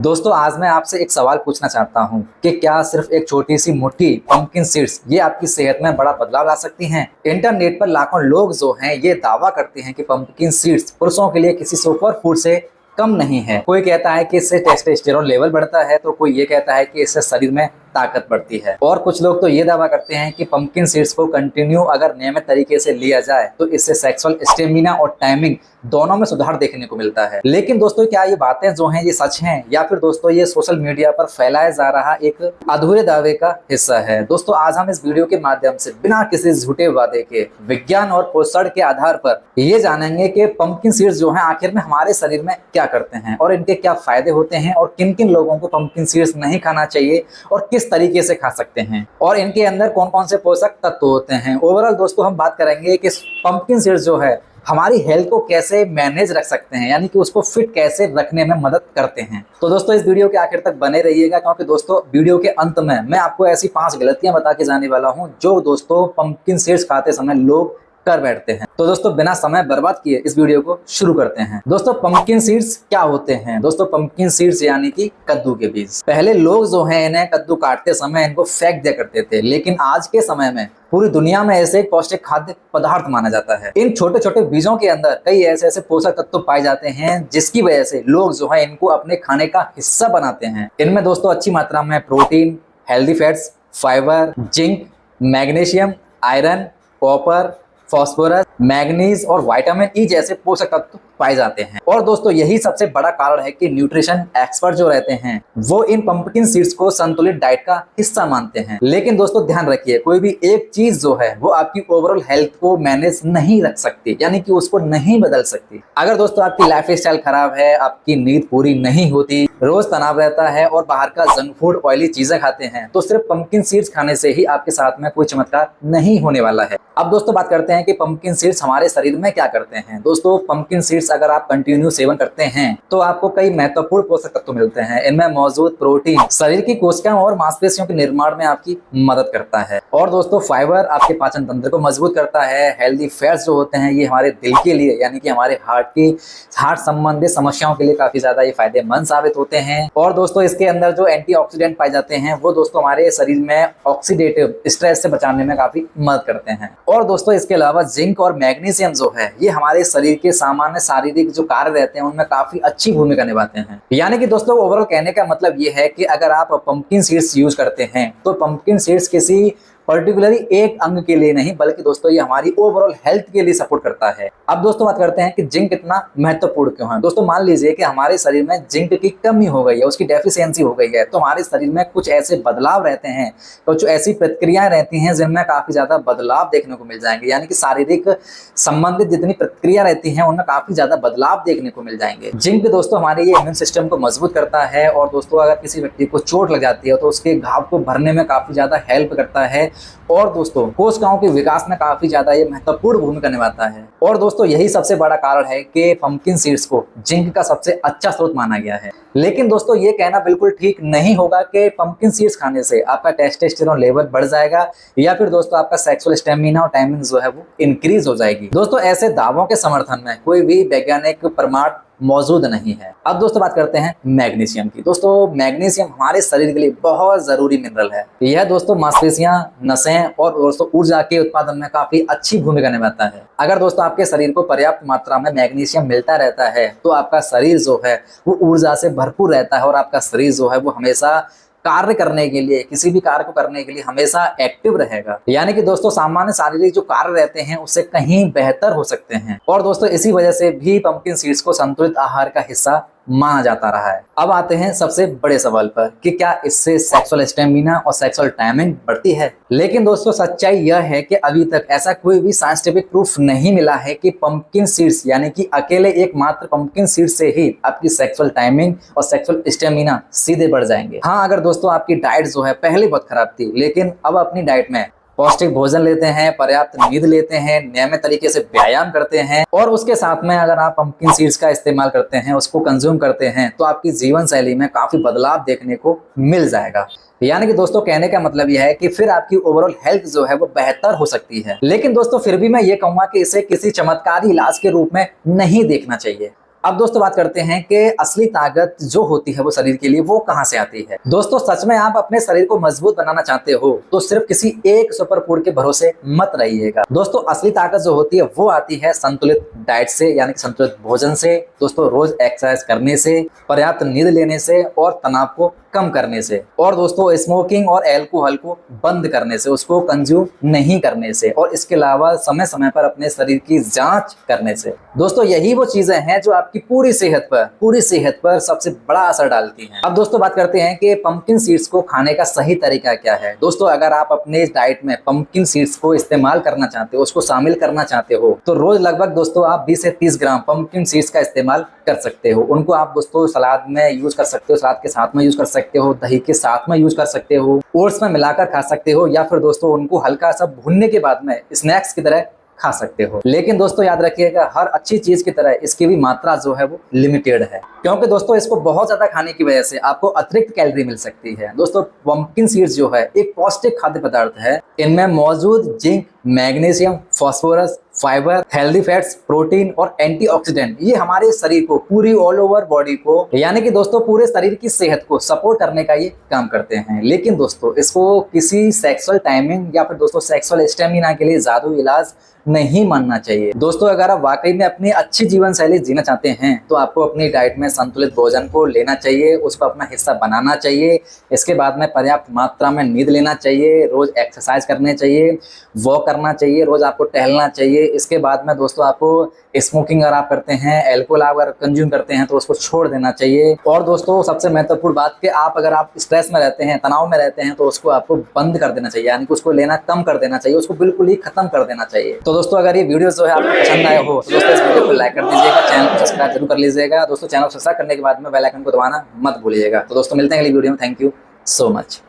दोस्तों आज मैं आपसे एक सवाल पूछना चाहता हूं कि क्या सिर्फ एक छोटी सी मुट्ठी पंपकिन सीड्स ये आपकी सेहत में बड़ा बदलाव ला सकती हैं। इंटरनेट पर लाखों लोग जो हैं ये दावा करते हैं कि पंपकिन सीड्स पुरुषों के लिए किसी सुपर फूड से कम नहीं है। कोई कहता है कि इससे टेस्टोस्टेरोन लेवल बढ़ता है तो कोई ये कहता है कि इससे शरीर में ताकत बढ़ती है और कुछ लोग तो ये दावा करते हैं कि पंपकिन सीड्स को कंटिन्यू अगर नियमित तरीके से लिया जाए तो इससे सेक्सुअल स्टेमिना और टाइमिंग दोनों में सुधार देखने को मिलता है। लेकिन दोस्तों क्या ये बातें जो हैं ये सच हैं या फिर दोस्तों ये सोशल मीडिया पर फैलाया जा रहा एक अधूरे दावे का हिस्सा है। दोस्तों आज हम इस वीडियो के माध्यम से बिना किसी झूठे वादे के विज्ञान और पोषण के आधार पर ये जानेंगे कि पंपकिन सीड्स जो है आखिर में हमारे शरीर में क्या करते हैं और इनके क्या फायदे होते हैं और किन किन लोगों को पंपकिन सीड्स नहीं खाना चाहिए और किस तरीके से खा सकते हैं और इनके अंदर कौन कौन से पोषक तत्व होते हैं। ओवरऑल दोस्तों हम बात करेंगे कि पंपकिन सीड्स जो है हमारी हेल्थ को कैसे मैनेज रख सकते हैं, यानी कि उसको फिट कैसे रखने में मदद करते हैं। तो दोस्तों इस वीडियो के आखिर तक बने रहिएगा क्योंकि दोस्तों वीडियो के अंत में मैं आपको ऐसी 5 गलतियां बता के जाने वाला हूं जो दोस्तों पंपकिन सीड्स खाते समय लोग कर बैठते हैं। तो दोस्तों बिना समय बर्बाद किए इस वीडियो को शुरू करते हैं। दोस्तों पंपकिन सीड्स क्या होते हैं? दोस्तों पंपकिन सीड्स यानी कि कद्दू के बीज। पहले लोग जो हैं इन्हें कद्दू काटते समय इनको फेंक दिया करते थे, लेकिन आज के समय में पूरी दुनिया में ऐसे पौष्टिक खाद्य पदार्थ माना जाता है। इन छोटे छोटे बीजों के अंदर कई ऐसे ऐसे पोषक तत्व पाए जाते हैं जिसकी वजह से लोग जो है इनको अपने खाने का हिस्सा बनाते हैं। इनमें दोस्तों अच्छी मात्रा में protein, healthy fats, fibre, zinc, magnesium, iron, copper, phosphorus, manganese और विटामिन ई जैसे पोषक तत्व पाए जाते हैं। और दोस्तों यही सबसे बड़ा कारण है कि न्यूट्रिशन एक्सपर्ट जो रहते हैं वो इन पंपकिन सीड्स को संतुलित डाइट का हिस्सा मानते हैं। लेकिन दोस्तों ध्यान रखिए, कोई भी एक चीज जो है वो आपकी ओवरऑल हेल्थ को मैनेज नहीं रख सकती, यानी कि उसको नहीं बदल सकती। अगर दोस्तों आपकी लाइफ स्टाइल खराब है, आपकी नींद पूरी नहीं होती, रोज तनाव रहता है और बाहर का जंक फूड, ऑयली चीजें खाते हैं, तो सिर्फ पंपकिन सीड्स खाने से ही आपके साथ में कोई चमत्कार नहीं होने वाला है। अब दोस्तों बात करते हैं कि पंपकिन सीड्स हमारे शरीर में क्या करते हैं। दोस्तों पंपकिन सीड्स अगर आप कंटिन्यू सेवन करते हैं तो आपको कई महत्वपूर्ण पोषक तत्व मिलते हैं। इनमें मौजूद प्रोटीन शरीर की कोशिकाओं और मांसपेशियों के निर्माण में आपकी मदद करता है और दोस्तों फाइबर आपके पाचन तंत्र को मजबूत करता है। हेल्दी फैट्स जो होते हैं ये हमारे दिल के लिए, यानी कि हमारे हार्ट संबंधित समस्याओं के लिए काफी ज्यादा ये फायदेमंद साबित होते हैं। और दोस्तों इसके अंदर जो एंटीऑक्सीडेंट पाए जाते हैं वो दोस्तों हमारे शरीर में ऑक्सीडेटिव स्ट्रेस से बचाने में काफी मदद करते हैं। और दोस्तों इसके अलावा जिंक और मैग्नीशियम जो है ये हमारे शरीर के सामान्य शारीरिक जो कार्य रहते हैं उनमें काफी अच्छी भूमिका निभाते हैं। यानी कि दोस्तों ओवरऑल कहने का मतलब ये है कि अगर आप पंपकिन सीड्स यूज करते हैं तो पंपकिन सीड्स किसी पर्टिकुलरली एक अंग के लिए नहीं बल्कि दोस्तों ये हमारी ओवरऑल हेल्थ के लिए सपोर्ट करता है। अब दोस्तों बात करते हैं कि जिंक कितना महत्वपूर्ण क्यों है। दोस्तों मान लीजिए कि हमारे शरीर में जिंक की कमी हो गई है, उसकी डेफिशिएंसी हो गई है, तो हमारे शरीर में कुछ ऐसे बदलाव रहते हैं, कुछ ऐसी प्रतिक्रियाएं रहती हैं जिनमें काफी ज्यादा बदलाव देखने को मिल जाएंगे। यानी कि शारीरिक संबंधित जितनी प्रतिक्रिया रहती है उनमें काफी ज्यादा बदलाव देखने को मिल जाएंगे। जिंक दोस्तों हमारे ये इम्यून सिस्टम को मजबूत करता है और दोस्तों अगर किसी व्यक्ति को चोट लग जाती है तो उसके घाव को भरने में काफी ज्यादा हेल्प करता है और दोस्तों कोशिकाओं के विकास में काफी ज्यादा ये महत्वपूर्ण भूमिका निभाता है। और दोस्तों यही सबसे बड़ा कारण है कि पंपकिन सीड्स को जिंक का सबसे अच्छा स्रोत माना गया है। लेकिन दोस्तों ये कहना बिल्कुल ठीक नहीं होगा कि पंपकिन सीड्स खाने से आपका टेस्टोस्टेरोन लेवल बढ़ जाएगा या फिर दोस्तों आपका सेक्सुअल स्टेमिना और टाइमिंग जो है वो इंक्रीज हो जाएगी। दोस्तों ऐसे दावों के समर्थन में कोई भी वैज्ञानिक प्रमाण मौजूद नहीं है। अब दोस्तों बात करते हैं मैग्नीशियम की। दोस्तों मैग्नीशियम हमारे शरीर के लिए बहुत जरूरी मिनरल है। यह दोस्तों मांसपेशियां, नसें और दोस्तों ऊर्जा के उत्पादन में काफी अच्छी भूमिका निभाता है। अगर दोस्तों आपके शरीर को पर्याप्त मात्रा में मैग्नीशियम मिलता रहता है तो आपका शरीर जो है वो ऊर्जा से भरपूर रहता है और आपका शरीर जो है वो हमेशा कार्य करने के लिए, किसी भी कार्य को करने के लिए हमेशा एक्टिव रहेगा। यानी कि दोस्तों सामान्य शारीरिक जो कार्य रहते हैं उससे कहीं बेहतर हो सकते हैं। और दोस्तों इसी वजह से भी पंपकिन सीड्स को संतुलित आहार का हिस्सा माना जाता रहा है। अब आते हैं सबसे बड़े सवाल पर कि क्या इससे सेक्सुअल स्टेमिना और सेक्सुअल टाइमिंग बढ़ती है। लेकिन दोस्तों सच्चाई यह है कि अभी तक ऐसा कोई भी साइंटिफिक प्रूफ नहीं मिला है कि पंपकिन सीड्स यानी कि अकेले एकमात्र पंपकिन सीड्स से ही आपकी सेक्सुअल टाइमिंग और सेक्सुअल स्टेमिना सीधे बढ़ जाएंगे। हाँ, अगर दोस्तों आपकी डाइट जो है पहले बहुत खराब थी लेकिन अब अपनी डाइट में पौष्टिक भोजन लेते हैं, पर्याप्त नींद लेते हैं, नियमित तरीके से व्यायाम करते हैं और उसके साथ में अगर आप पंपकिन सीड्स का इस्तेमाल करते हैं, उसको कंज्यूम करते हैं तो आपकी जीवन शैली में काफी बदलाव देखने को मिल जाएगा। यानी कि दोस्तों कहने का मतलब यह है कि फिर आपकी ओवरऑल हेल्थ जो है वो बेहतर हो सकती है। लेकिन दोस्तों फिर भी मैं ये कहूंगा कि इसे किसी चमत्कारी इलाज के रूप में नहीं देखना चाहिए। अब दोस्तों बात करते हैं कि असली ताकत जो होती है वो शरीर के लिए वो कहां से आती है। दोस्तों सच में आप अपने शरीर को मजबूत बनाना चाहते हो तो सिर्फ किसी एक सुपर फूड के भरोसे मत रहिएगा। दोस्तों असली ताकत जो होती है वो आती है संतुलित डाइट से, यानी कि संतुलित भोजन से, दोस्तों रोज एक्सरसाइज करने से, पर्याप्त नींद लेने से और तनाव को कम करने से, और दोस्तों स्मोकिंग और अल्कोहल को बंद करने से, उसको कंज्यूम नहीं करने से, और इसके अलावा समय समय पर अपने शरीर की जांच करने से। दोस्तों यही वो चीजें हैं जो आपकी पूरी सेहत पर सबसे बड़ा असर डालती हैं। अब दोस्तों बात करते हैं कि पंपकिन सीड्स को खाने का सही तरीका क्या है। दोस्तों अगर आप अपने डाइट में पंपकिन सीड्स को इस्तेमाल करना चाहते हो, उसको शामिल करना चाहते हो, तो रोज लगभग दोस्तों आप 20 से 30 ग्राम पंपकिन सीड्स का इस्तेमाल कर सकते हो। उनको आप दोस्तों सलाद में यूज कर सकते हो, सलाद के साथ में यूज कर सकते हो, दही के साथ में यूज कर सकते हो, ओट्स में मिलाकर खा सकते हो, या फिर दोस्तों उनको हल्का सा भूनने के बाद में स्नैक्स की तरह खा सकते हो। लेकिन दोस्तों याद रखिएगा, हर अच्छी चीज की तरह इसकी भी मात्रा जो है वो लिमिटेड है, क्योंकि दोस्तों इसको बहुत ज्यादा खाने की वजह से आपको अतिरिक्त कैलोरी मिल सकती है। दोस्तों पंपकिन सीड्स जो है एक पौष्टिक खाद्य पदार्थ है। इनमें मौजूद zinc, magnesium, phosphorus, fibre, healthy fats, protein और एंटीऑक्सीडेंट ये हमारे शरीर को पूरी ऑल ओवर बॉडी को, यानी कि दोस्तों पूरे शरीर की सेहत को सपोर्ट करने का ये काम करते हैं। लेकिन दोस्तों इसको किसी सेक्सुअल टाइमिंग या फिर दोस्तों सेक्सुअल स्टेमिना के लिए जादू इलाज नहीं मानना चाहिए। दोस्तों अगर आप वाकई में अपनी अच्छी जीवन शैली जीना चाहते हैं तो आपको अपनी डाइट में संतुलित भोजन को लेना चाहिए, उसको अपना हिस्सा बनाना चाहिए। इसके बाद में पर्याप्त मात्रा में नींद लेना चाहिए, रोज एक्सरसाइज करने चाहिए, वॉक करना चाहिए, रोज आपको टहलना चाहिए। इसके बाद में दोस्तों आपको स्मोकिंग अगर आप करते हैं, अल्कोहल अगर कंज्यूम करते हैं तो उसको छोड़ देना चाहिए। और दोस्तों सबसे महत्वपूर्ण बात कि अगर आप स्ट्रेस में रहते हैं, तनाव में रहते हैं, तो उसको आपको बंद कर देना चाहिए, यानी कि उसको लेना कम कर देना चाहिए, उसको बिल्कुल ही खत्म कर देना चाहिए। तो दोस्तों अगर ये वीडियो जो है आपको पसंद आया हो तो दोस्तों इस वीडियो को लाइक कर दीजिएगा, चैनल को सब्सक्राइब जरूर कर लीजिएगा। दोस्तों चैनल को सब्सक्राइब करने के बाद में बेल आइकन को दबाना मत भूलिएगा। तो दोस्तों मिलते हैं अगली वीडियो में। Thank you so much.